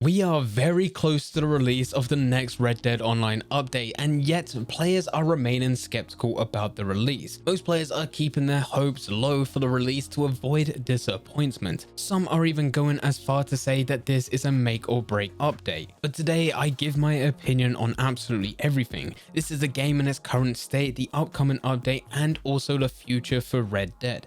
We are very close to the release of the next Red Dead Online update, and yet players are remaining skeptical about the release. Most players are keeping their hopes low for the release to avoid disappointment. Some are even going as far to say that this is a make or break update. But today I give my opinion on absolutely everything. This is the game in its current state, the upcoming update, and also the future for Red Dead.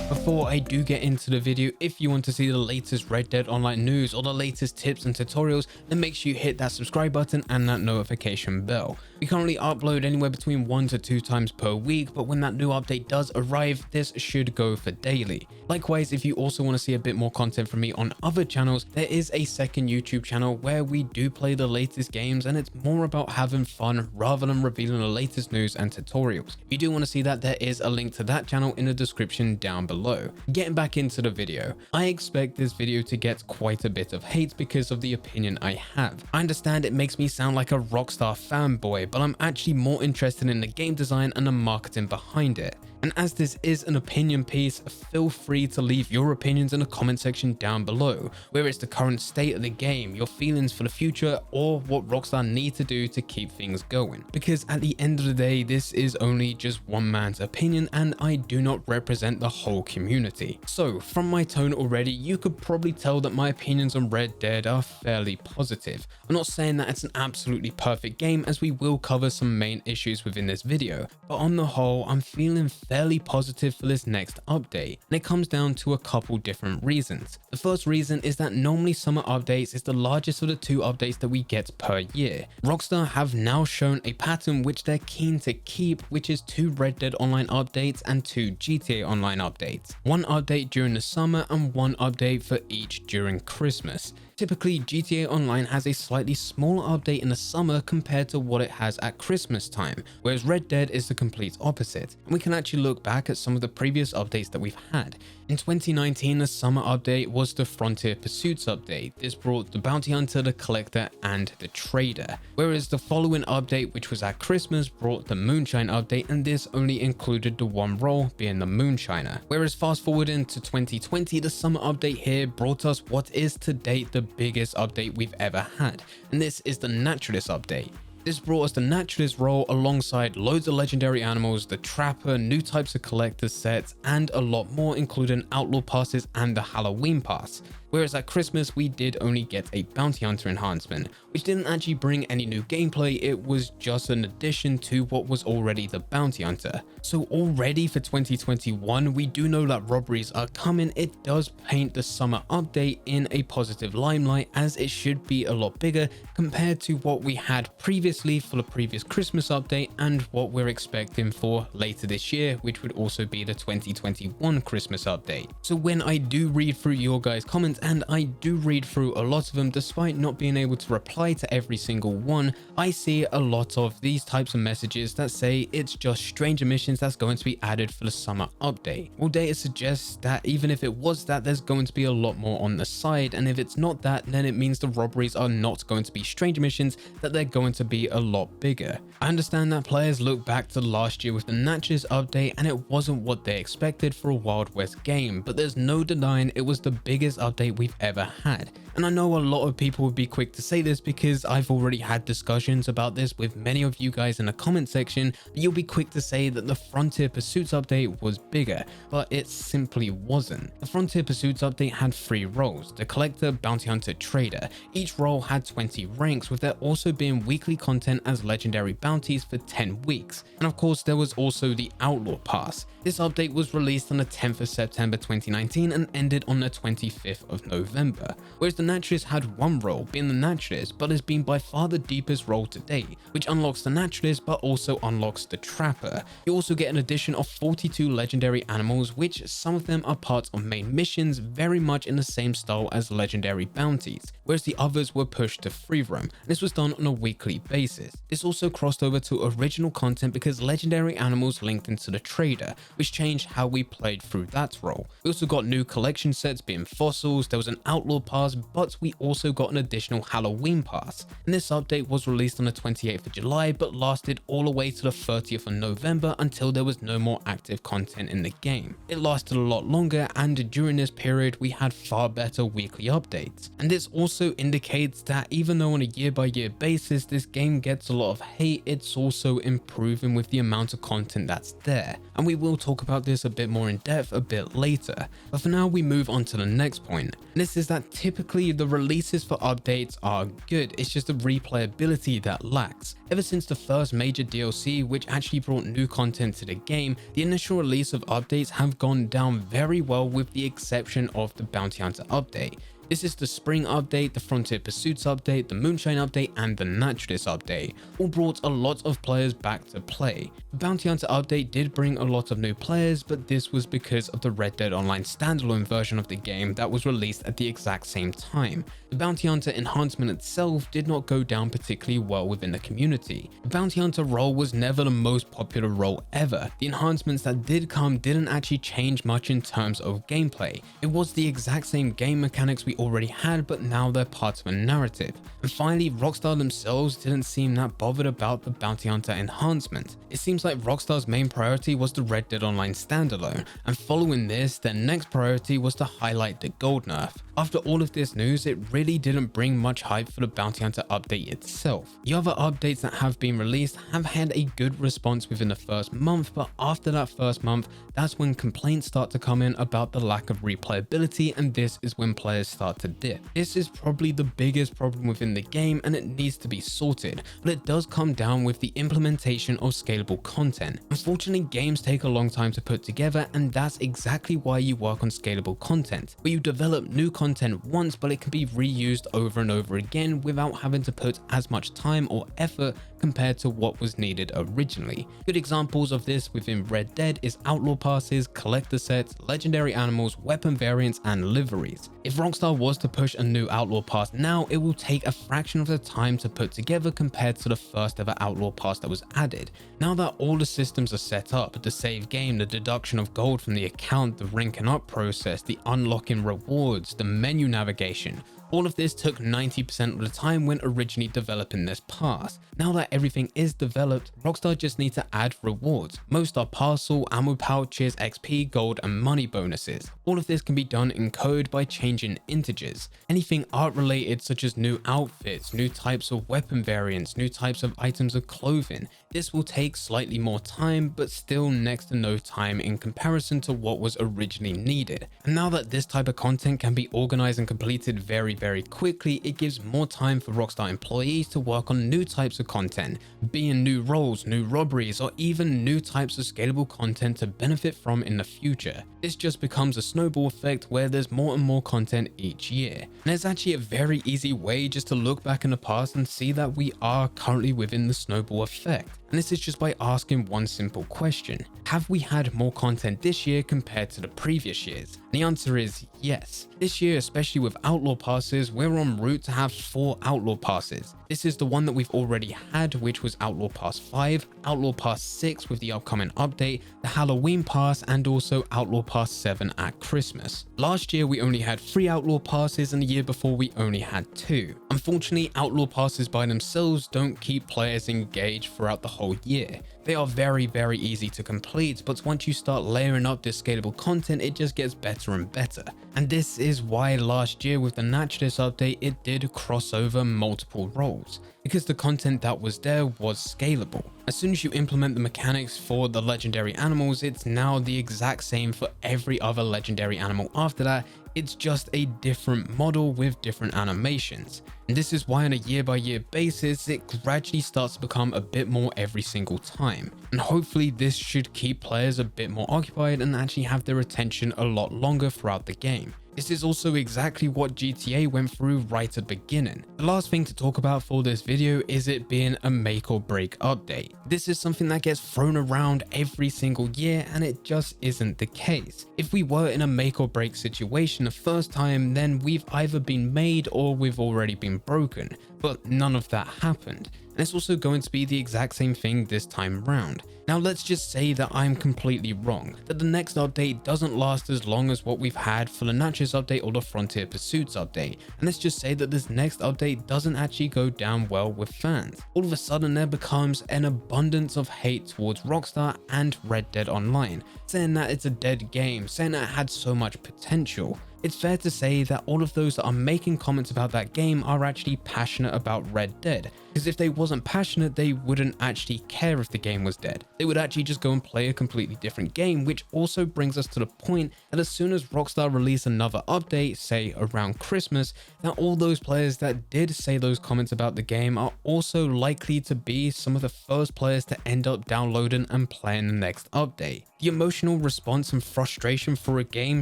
Before I do get into the video, if you want to see the latest Red Dead Online news or the latest tips and tutorials, then make sure you hit that subscribe button and that notification bell. We currently upload anywhere between 1 to 2 times per week, but when that new update does arrive, this should go for daily. Likewise, if you also want to see a bit more content from me on other channels, there is a second YouTube channel where we do play the latest games, and it's more about having fun rather than revealing the latest news and tutorials. If you do want to see that, there is a link to that channel in the description down below. Getting back into the video, I expect this video to get quite a bit of hate because of the opinion I have. I understand it makes me sound like a Rockstar fanboy, but I'm actually more interested in the game design and the marketing behind it. And as this is an opinion piece, feel free to leave your opinions in the comment section down below, whether it's the current state of the game, your feelings for the future, or what Rockstar need to do to keep things going. Because at the end of the day, this is only just one man's opinion and I do not represent the whole community. So from my tone already, you could probably tell that my opinions on Red Dead are fairly positive. I'm not saying that it's an absolutely perfect game, as we will cover some main issues within this video, but on the whole, I'm feeling fairly positive for this next update, and it comes down to a couple different reasons. The first reason is that normally summer updates is the largest of the 2 updates that we get per year. Rockstar have now shown a pattern which they're keen to keep, which is 2 Red Dead Online updates and 2 GTA Online updates. 1 update during the summer and 1 update for each during Christmas. Typically, GTA Online has a slightly smaller update in the summer compared to what it has at Christmas time, whereas Red Dead is the complete opposite. And we can actually look back at some of the previous updates that we've had. In 2019, the summer update was the Frontier Pursuits update. This brought the Bounty Hunter, the Collector, and the Trader. Whereas the following update, which was at Christmas, brought the Moonshine update, and this only included the one role, being the Moonshiner. Whereas fast forwarding to 2020, the summer update here brought us what is to date the biggest update we've ever had, and this is the Naturalist update. This brought us the Naturalist role alongside loads of legendary animals, the Trapper, new types of collector sets, and a lot more, including Outlaw passes and the Halloween pass. Whereas at Christmas, we did only get a Bounty Hunter enhancement, which didn't actually bring any new gameplay, it was just an addition to what was already the Bounty Hunter. So already for 2021, we do know that robberies are coming. It does paint the summer update in a positive limelight, as it should be a lot bigger compared to what we had previously for the previous Christmas update and what we're expecting for later this year, which would also be the 2021 Christmas update. So when I do read through your guys' comments, and I do read through a lot of them despite not being able to reply to every single one, I see a lot of these types of messages that say it's just stranger missions that's going to be added for the summer update. Well, data suggests that even if it was that, there's going to be a lot more on the side, and if it's not that, then it means the robberies are not going to be stranger missions, that they're going to be a lot bigger. I understand that players look back to last year with the Naturalist update and it wasn't what they expected for a Wild West game, but there's no denying it was the biggest update we've ever had. And I know a lot of people would be quick to say this because I've already had discussions about this with many of you guys in the comment section, but you'll be quick to say that the Frontier Pursuits update was bigger, but it simply wasn't. The Frontier Pursuits update had 3 roles: the Collector, Bounty Hunter, Trader. Each role had 20 ranks, with there also being weekly content as legendary bounties for 10 weeks. And of course, there was also the Outlaw Pass. This update was released on the 10th of September 2019 and ended on the 25th of November, whereas the Naturalist had 1 role, being the Naturalist, but has been by far the deepest role to date, which unlocks the Naturalist but also unlocks the Trapper. You also get an addition of 42 legendary animals, which some of them are parts of main missions, very much in the same style as legendary bounties, whereas the others were pushed to free roam, and this was done on a weekly basis. This also crossed over to original content because legendary animals linked into the Trader, which changed how we played through that role. We also got new collection sets, being fossils, course there was an Outlaw Pass, but we also got an additional Halloween Pass. And this update was released on the 28th of July, but lasted all the way to the 30th of November until there was no more active content in the game. It lasted a lot longer, and during this period we had far better weekly updates. And this also indicates that even though on a year-by-year basis this game gets a lot of hate, it's also improving with the amount of content that's there. And we will talk about this a bit more in depth a bit later. But for now we move on to the next point. And this is that typically the releases for updates are good, it's just the replayability that lacks. Ever since the first major DLC, which actually brought new content to the game, the initial release of updates have gone down very well with the exception of the Bounty Hunter update. This is the Spring update, the Frontier Pursuits update, the Moonshine update, and the Naturalist update. All brought a lot of players back to play. The Bounty Hunter update did bring a lot of new players, but this was because of the Red Dead Online standalone version of the game that was released at the exact same time. The Bounty Hunter enhancement itself did not go down particularly well within the community. The Bounty Hunter role was never the most popular role ever. The enhancements that did come didn't actually change much in terms of gameplay. It was the exact same game mechanics we already had, but now they're part of a narrative. And finally, Rockstar themselves didn't seem that bothered about the Bounty Hunter enhancement. It seems like Rockstar's main priority was the Red Dead Online standalone, and following this, their next priority was to highlight the gold nerf. After all of this news, it really didn't bring much hype for the Bounty Hunter update itself. The other updates that have been released have had a good response within the first month, but after that first month, that's when complaints start to come in about the lack of replayability, and this is when players start to dip. This is probably the biggest problem within the game, and it needs to be sorted, but it does come down with the implementation of scalable content. Unfortunately, games take a long time to put together, and that's exactly why you work on scalable content, where you develop new content once, but it can be reused over and over again without having to put as much time or effort compared to what was needed originally. Good examples of this within Red Dead is Outlaw Passes, collector sets, legendary animals, weapon variants, and liveries. If Rockstar was to push a new Outlaw Pass now, it will take a fraction of the time to put together compared to the first ever Outlaw Pass that was added. Now that all the systems are set up, the save game, the deduction of gold from the account, the ranking up process, the unlocking rewards, the menu navigation, all of this took 90% of the time when originally developing this pass. Now that everything is developed, Rockstar just need to add rewards. Most are parcel, ammo pouches, XP, gold, and money bonuses. All of this can be done in code by changing integers. Anything art related such as new outfits, new types of weapon variants, new types of items of clothing, this will take slightly more time, but still next to no time in comparison to what was originally needed. And now that this type of content can be organized and completed very quickly, it gives more time for Rockstar employees to work on new types of content, being new roles, new robberies, or even new types of scalable content to benefit from in the future. This just becomes a snowball effect where there's more and more content each year. And there's actually a very easy way just to look back in the past and see that we are currently within the snowball effect. And this is just by asking one simple question. Have we had more content this year compared to the previous years? And the answer is yes. This year, especially with Outlaw Passes, we're en route to have 4 Outlaw Passes. This is the one that we've already had, which was Outlaw Pass 5, Outlaw Pass 6 with the upcoming update, the Halloween Pass, and also Outlaw Pass 7 at Christmas. Last year, we only had 3 Outlaw Passes, and the year before, we only had 2. Unfortunately, Outlaw Passes by themselves don't keep players engaged throughout the whole year. They are very easy to complete, but once you start layering up this scalable content, it just gets better and better. And this is why last year with the Naturalist update, it did cross over multiple roles, because the content that was there was scalable. As soon as you implement the mechanics for the legendary animals, it's now the exact same for every other legendary animal after that. It's just a different model with different animations. And this is why on a year-by-year basis, it gradually starts to become a bit more every single time. And hopefully this should keep players a bit more occupied and actually have their attention a lot longer throughout the game. This is also exactly what GTA went through right at the beginning. The last thing to talk about for this video is it being a make or break update. This is something that gets thrown around every single year, and it just isn't the case. If we were in a make or break situation the first time, then we've either been made or we've already been broken, but none of that happened. and it's also going to be the exact same thing this time round. Now let's just say that I'm completely wrong, that the next update doesn't last as long as what we've had for the Natchez update or the Frontier Pursuits update, and let's just say that this next update doesn't actually go down well with fans. All of a sudden there becomes an abundance of hate towards Rockstar and Red Dead Online, saying that it's a dead game, saying that it had so much potential. It's fair to say that all of those that are making comments about that game are actually passionate about Red Dead, because if they wasn't passionate, they wouldn't actually care if the game was dead. They would actually just go and play a completely different game, which also brings us to the point that as soon as Rockstar release another update, say around Christmas, that all those players that did say those comments about the game are also likely to be some of the first players to end up downloading and playing the next update. The emotional response and frustration for a game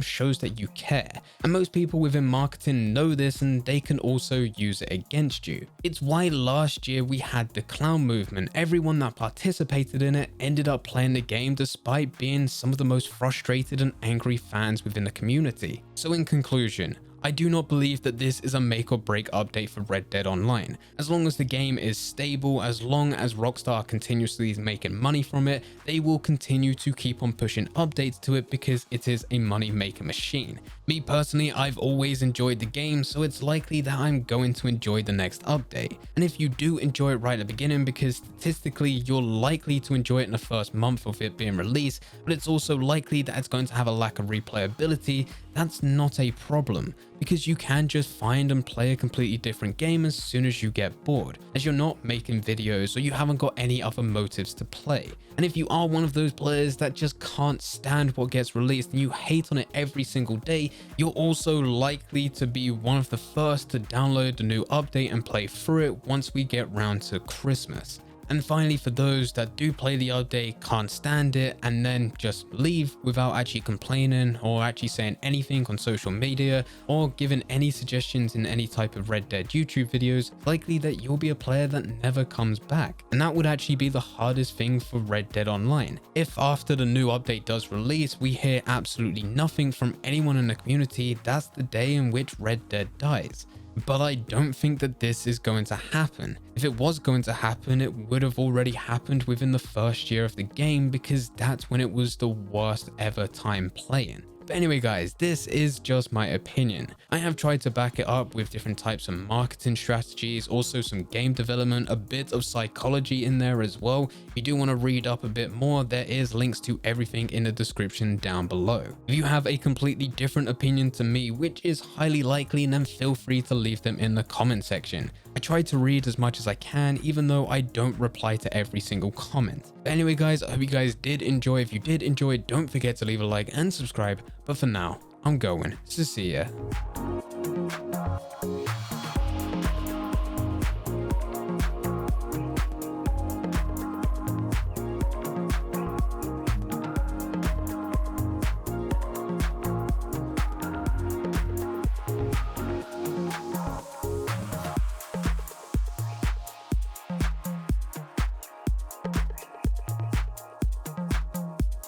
shows that you care, and most people within marketing know this, and they can also use it against you. It's why last year we had the clown movement. Everyone that participated in it ended up playing the game despite being some of the most frustrated and angry fans within the community. So in conclusion, I do not believe that this is a make or break update for Red Dead Online. As long as the game is stable, as long as Rockstar continuously is making money from it, they will continue to keep on pushing updates to it because it is a money making machine. Me personally, I've always enjoyed the game, so it's likely that I'm going to enjoy the next update. And if you do enjoy it right at the beginning, because statistically you're likely to enjoy it in the first month of it being released, but it's also likely that it's going to have a lack of replayability, that's not a problem, because you can just find and play a completely different game as soon as you get bored, as you're not making videos or you haven't got any other motives to play. And if you are one of those players that just can't stand what gets released and you hate on it every single day, you're also likely to be one of the first to download the new update and play through it once we get round to Christmas. And finally, for those that do play the update, can't stand it, and then just leave without actually complaining or actually saying anything on social media or giving any suggestions in any type of Red Dead YouTube videos, likely that you'll be a player that never comes back. And that would actually be the hardest thing for Red Dead Online. If after the new update does release, we hear absolutely nothing from anyone in the community, that's the day in which Red Dead dies. But I don't think that this is going to happen. If it was going to happen, it would have already happened within the first year of the game, because that's when it was the worst ever time playing. But anyway guys, this is just my opinion. I have tried to back it up with different types of marketing strategies, also some game development, a bit of psychology in there as well. If you do want to read up a bit more, there is links to everything in the description down below. If you have a completely different opinion to me, which is highly likely, then feel free to leave them in the comment section. I try to read as much as I can, even though I don't reply to every single comment. But anyway guys, I hope you guys did enjoy. If you did enjoy, don't forget to leave a like and subscribe. But for now, I'm going. So see ya.